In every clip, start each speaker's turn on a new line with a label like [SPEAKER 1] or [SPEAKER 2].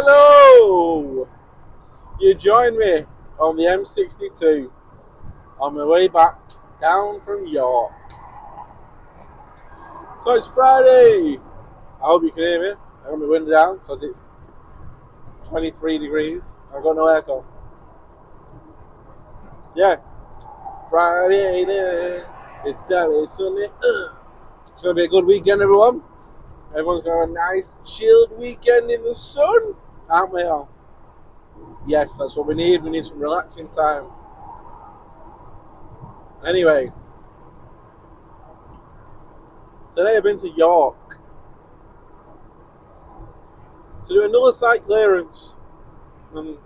[SPEAKER 1] Hello! You join me on the M62 on my way back down from York. So it's Friday. I hope you can hear me. I got my window down because it's 23 degrees. I've got no aircon. Yeah, Friday then. It's Saturday, Sunday. It's going to be a good weekend, everyone. Everyone's got a nice, chilled weekend in the sun, aren't we all? Yes, that's what we need. We need some relaxing time. Anyway, today I've been to York to do another site clearance. And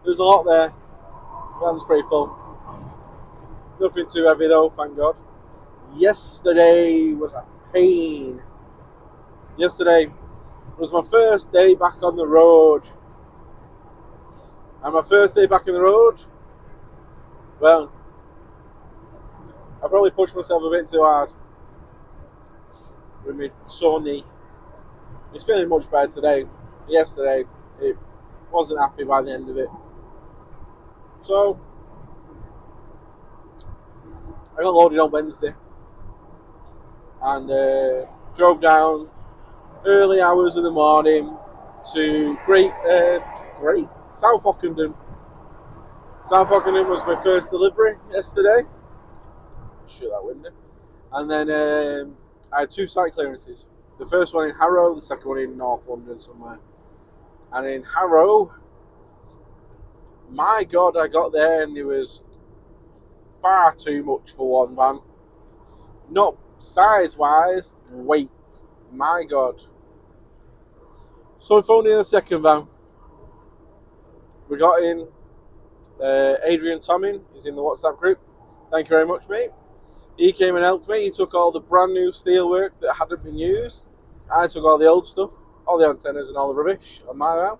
[SPEAKER 1] there's a lot there. Van's pretty full. Nothing too heavy though, thank God. Yesterday was a pain. Yesterday was my first day back on the road. And my first day back on the road, well, I probably pushed myself a bit too hard with my sore knee. It's feeling much better today. Yesterday, it wasn't happy by the end of it. So, I got loaded on Wednesday and drove down early hours of the morning to Great South Ockenden. South Ockenden was my first delivery yesterday. Shoot that window. And then I had two site clearances. The first one in Harrow, the second one in North London somewhere. And in Harrow, my God, I got there and there was far too much for one van. Not size-wise, weight. My God. So we phoned in a second van. We got in. Adrian Tommin is in the WhatsApp group. Thank you very much, mate. He came and helped me. He took all the brand new steelwork that hadn't been used. I took all the old stuff, all the antennas and all the rubbish on my van.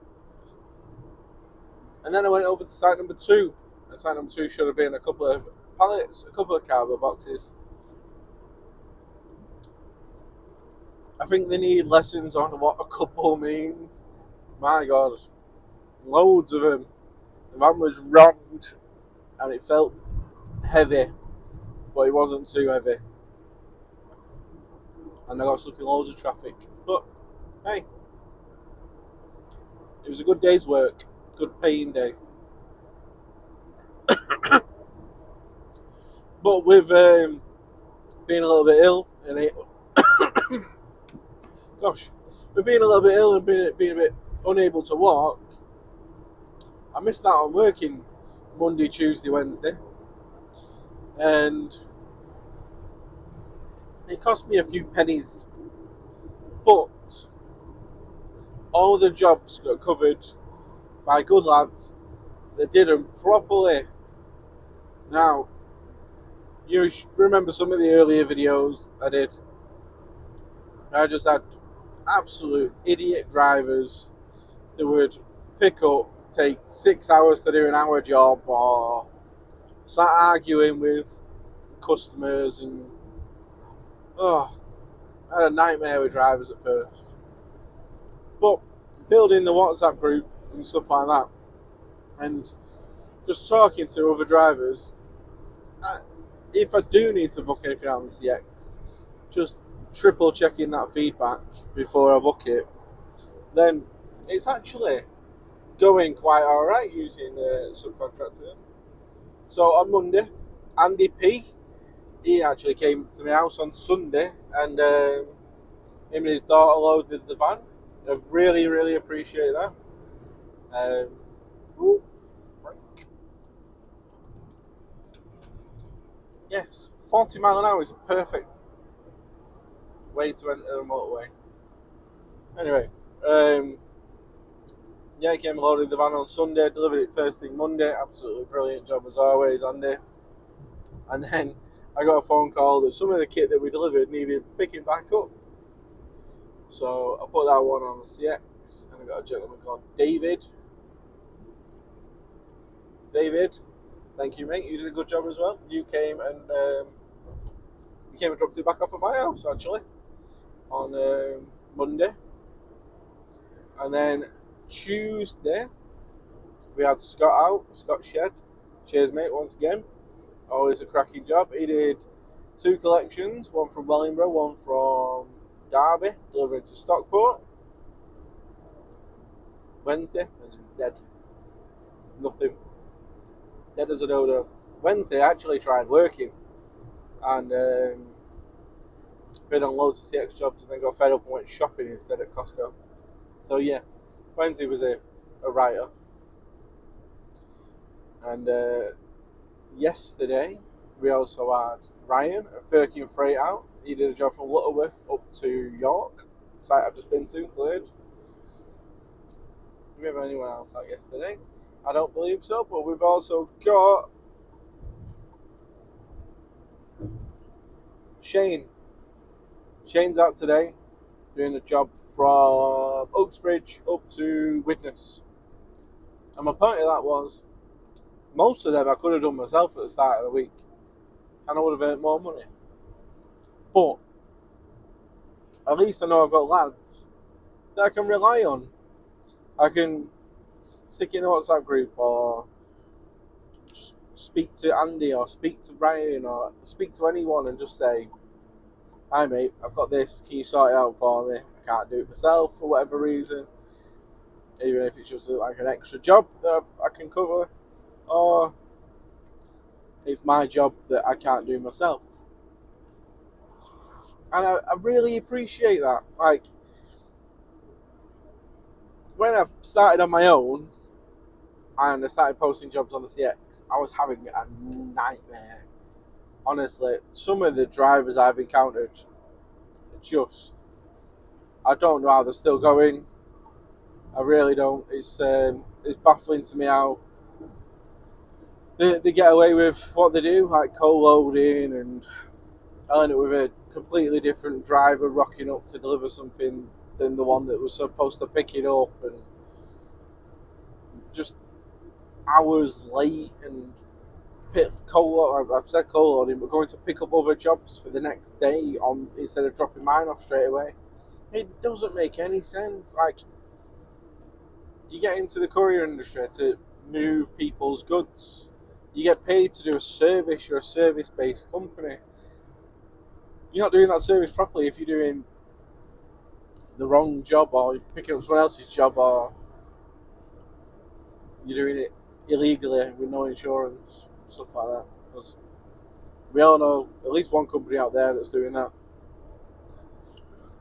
[SPEAKER 1] And then I went over to site number 2. And site number 2 should have been a couple of pallets, a couple of cardboard boxes. I think they need lessons on what a couple means. My God. Loads of them. The van was rammed and it felt heavy, but it wasn't too heavy. And I got stuck in loads of traffic. But, hey, it was a good day's work. Good paying day. But with being a little bit ill and with being a little bit ill and being a bit unable to walk, I missed out on working Monday, Tuesday, Wednesday, and it cost me a few pennies, but all the jobs got covered by good lads that did them properly. Now, you remember some of the earlier videos I did. I just had absolute idiot drivers that would pick up, take 6 hours to do an hour job, or start arguing with customers, and I had a nightmare with drivers at first. But building the WhatsApp group and stuff like that, and just talking to other drivers, if I do need to book anything out on the CX, just triple checking that feedback before I book it, then it's actually going quite alright using subcontractors. So on Monday, Andy P, he actually came to my house on Sunday, and him and his daughter loaded the van. I really, really appreciate that. Yes, 40 mile an hour is a perfect way to enter the motorway. Anyway, he came and loaded the van on Sunday, delivered it first thing Monday. Absolutely brilliant job as always, Andy. And then I got a phone call that some of the kit that we delivered needed picking back up. So I put that one on the CX, and I got a gentleman called David. Thank you, mate. You did a good job as well. You came and dropped it back off at my house, actually, on Monday. And then Tuesday, we had Scott out, Scott Shed. Cheers, mate, once again. Always a cracking job. He did 2 collections, one from Wellingborough, one from Derby, delivering to Stockport. Wednesday was dead. Nothing. Dead as a dodo. Wednesday, I actually tried working and been on loads of CX jobs and then got fed up and went shopping instead at Costco. So yeah, Wednesday was a write-off. And yesterday, we also had Ryan at Firkin Freight out. He did a job from Lutterworth up to York, the site I've just been to, cleared. Did we have anyone else out yesterday? I don't believe so, but we've also got Shane. Shane's out today doing a job from Uxbridge up to Widnes. And my point of that was, most of them I could have done myself at the start of the week and I would have earned more money. But at least I know I've got lads that I can rely on. I can stick in a WhatsApp group or just speak to Andy or speak to Ryan or speak to anyone and just say, hi mate, I've got this, can you sort it out for me? I can't do it myself for whatever reason. Even if it's just like an extra job that I can cover, or it's my job that I can't do myself. And I really appreciate that. Like, when I started on my own and I started posting jobs on the CX, I was having a nightmare. Honestly, some of the drivers I've encountered, I don't know how they're still going. I really don't. It's baffling to me how they get away with what they do, like co-loading and earn it with a completely different driver rocking up to deliver something than the one that was supposed to pick it up, and just hours late and I've said co-loading, but going to pick up other jobs for the next day on instead of dropping mine off straight away. It doesn't make any sense. Like, you get into the courier industry to move people's goods. You get paid to do a service. You're a service-based company. You're not doing that service properly if you're doing the wrong job, or you're picking up someone else's job, or you're doing it illegally with no insurance, stuff like that. Because we all know at least one company out there that's doing that.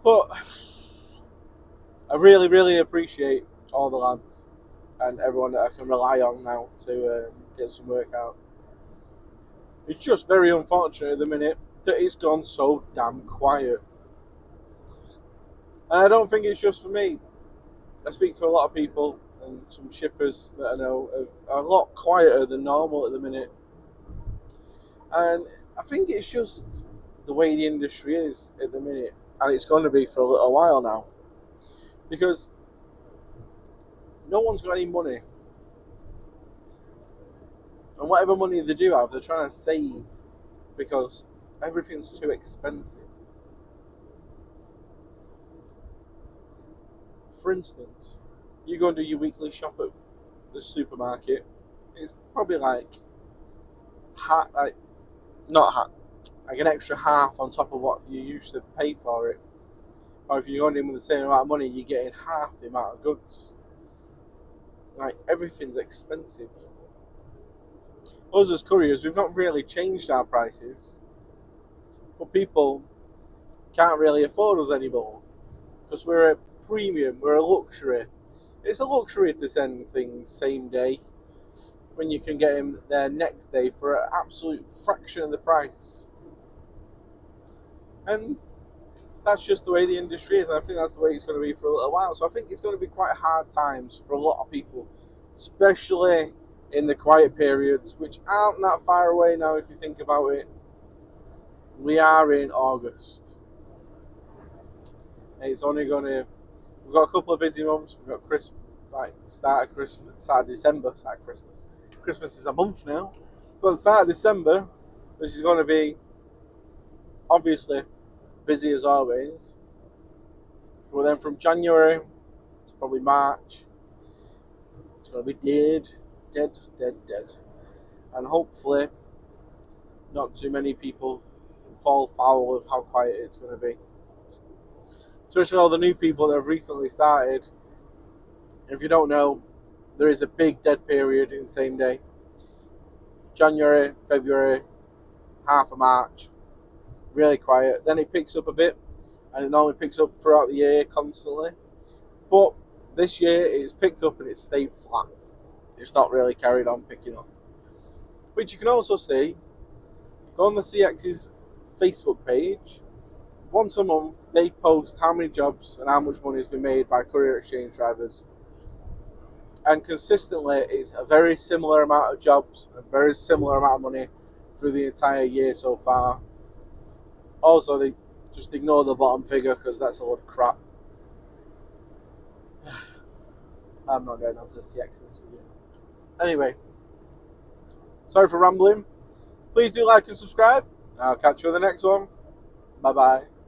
[SPEAKER 1] But I really, really appreciate all the lads and everyone that I can rely on now to get some work out. It's just very unfortunate at the minute that it's gone so damn quiet. And I don't think it's just for me. I speak to a lot of people, and some shippers that I know are a lot quieter than normal at the minute. And I think it's just the way the industry is at the minute, and it's going to be for a little while now. Because no one's got any money. And whatever money they do have, they're trying to save because everything's too expensive. For instance, you go and do your weekly shop at the supermarket, it's probably like an extra half on top of what you used to pay for it. Or if you're going in with the same amount of money, you're getting half the amount of goods. Like, everything's expensive. Us as couriers, we've not really changed our prices, but people can't really afford us anymore because we're a premium, we're a luxury. It's a luxury to send things same day when you can get them there next day for an absolute fraction of the price. And that's just the way the industry is, and I think that's the way it's going to be for a little while. So I think it's going to be quite hard times for a lot of people, especially in the quiet periods, which aren't that far away now if you think about it. We are in August. And it's only going to... We've got a couple of busy months. We've got Christmas, start of December, start of Christmas. Christmas is a month now. But the start of December, which is going to be obviously busy as always. But then from January to probably March, It's going to be dead. And hopefully, not too many people fall foul of how quiet it's going to be. Especially all the new people that have recently started. If you don't know, there is a big dead period in the same day. January, February, half of March, really quiet. Then it picks up a bit, and it normally picks up throughout the year constantly. But this year it's picked up and it's stayed flat. It's not really carried on picking up. Which you can also see, go on the CX's Facebook page. Once a month, they post how many jobs and how much money has been made by courier exchange drivers. And consistently, it's a very similar amount of jobs, a very similar amount of money through the entire year so far. Also, they just ignore the bottom figure because that's a lot of crap. I'm not going on to the CX in this video. Anyway, sorry for rambling. Please do like and subscribe. I'll catch you in the next one. Bye bye.